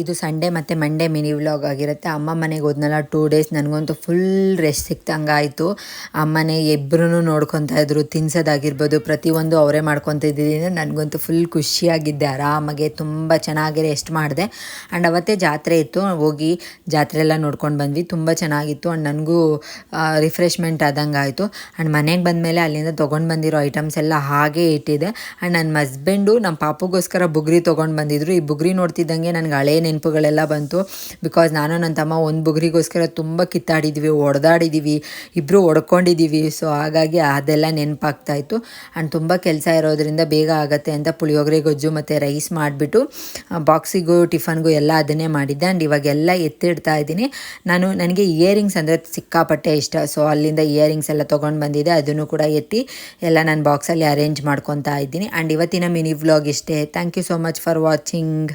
ಇದು ಸಂಡೇ ಮತ್ತು Monday mini vlog ಆಗಿರುತ್ತೆ. ಅಮ್ಮ ಮನೆಗೆ ಹೋದ್ನಲ್ಲ 2 ಡೇಸ್, ನನಗಂತೂ ಫುಲ್ ರೆಸ್ಟ್ ಸಿಕ್ತಂಗೆ ಆಯಿತು. ಅಮ್ಮನೇ ಇಬ್ಬರೂ ನೋಡ್ಕೊತಾ ಇದ್ರು, ತಿನ್ಸೋದಾಗಿರ್ಬೋದು ಪ್ರತಿಯೊಂದು ಅವರೇ ಮಾಡ್ಕೊತ ಇದ್ದಿದ್ದರಿಂದ ನನಗಂತೂ ಫುಲ್ ಖುಷಿಯಾಗಿದ್ದೆ. ಆರಾಮಾಗೆ ತುಂಬ ಚೆನ್ನಾಗಿ ರೆಸ್ಟ್ ಮಾಡಿದೆ. ಆ್ಯಂಡ್ ಅವತ್ತೇ ಜಾತ್ರೆ ಇತ್ತು, ಹೋಗಿ ಜಾತ್ರೆ ಎಲ್ಲ ನೋಡ್ಕೊಂಡು ಬಂದ್ವಿ. ತುಂಬ ಚೆನ್ನಾಗಿತ್ತು. ಆ್ಯಂಡ್ ನನಗೂ ರಿಫ್ರೆಶ್ಮೆಂಟ್ ಆದಂಗೆ ಆಯಿತು. ಆ್ಯಂಡ್ ಮನೆಗೆ ಬಂದಮೇಲೆ ಅಲ್ಲಿಂದ ತೊಗೊಂಡು ಬಂದಿರೋ ಐಟಮ್ಸ್ ಎಲ್ಲ ಹಾಗೇ ಇಟ್ಟಿದೆ. ಆ್ಯಂಡ್ ನನ್ನ ಹಸ್ಬೆಂಡು ನಮ್ಮ ಪಾಪುಗೋಸ್ಕರ ಬುಗ್ರಿ ತೊಗೊಂಡು ಬಂದಿದ್ರು. ಈ ಬುಗ್ರಿ ನೋಡ್ತಿದ್ದಂಗೆ ನನಗೆ ಹಳೆ ನೆನಪುಗಳೆಲ್ಲ ಬಂತು. ಬಿಕಾಸ್ ನಾನು ನನ್ನ ತಮ್ಮ ಒಂದು ಬುಗ್ರಿಗೋಸ್ಕರ ತುಂಬ ಕಿತ್ತಾಡಿದ್ವಿ, ಹೊಡೆದಾಡಿದ್ದೀವಿ, ಇಬ್ಬರು ಹೊಡ್ಕೊಂಡಿದ್ದೀವಿ. ಸೊ ಹಾಗಾಗಿ ಅದೆಲ್ಲ ನೆನಪಾಗ್ತಾಯಿತ್ತು. ಆ್ಯಂಡ್ ತುಂಬ ಕೆಲಸ ಇರೋದ್ರಿಂದ ಬೇಗ ಆಗುತ್ತೆ ಅಂತ ಪುಳಿಯೋಗರೆ ಗೊಜ್ಜು ಮತ್ತು ರೈಸ್ ಮಾಡಿಬಿಟ್ಟು ಬಾಕ್ಸಿಗೂ ಟಿಫನ್ಗೂ ಎಲ್ಲ ಅದನ್ನೇ ಮಾಡಿದ್ದೆ. ಆ್ಯಂಡ್ ಇವಾಗೆಲ್ಲ ಎತ್ತಿಡ್ತಾ ಇದ್ದೀನಿ. ನನಗೆ ಇಯರಿಂಗ್ಸ್ ಅಂದರೆ ಸಿಕ್ಕಾಪಟ್ಟೆ ಇಷ್ಟ. ಸೊ ಅಲ್ಲಿಂದ ಇಯರಿಂಗ್ಸ್ ಎಲ್ಲ ತೊಗೊಂಡು ಬಂದಿದ್ದೆ, ಅದನ್ನು ಕೂಡ ಎತ್ತಿ ಎಲ್ಲ ನಾನು ಬಾಕ್ಸಲ್ಲಿ ಅರೇಂಜ್ ಮಾಡ್ಕೊತಾ ಇದ್ದೀನಿ. ಆ್ಯಂಡ್ ಇವತ್ತಿನ ಮಿನಿ ವ್ಲಾಗ್ ಇಷ್ಟೇ. Thank you so much for watching.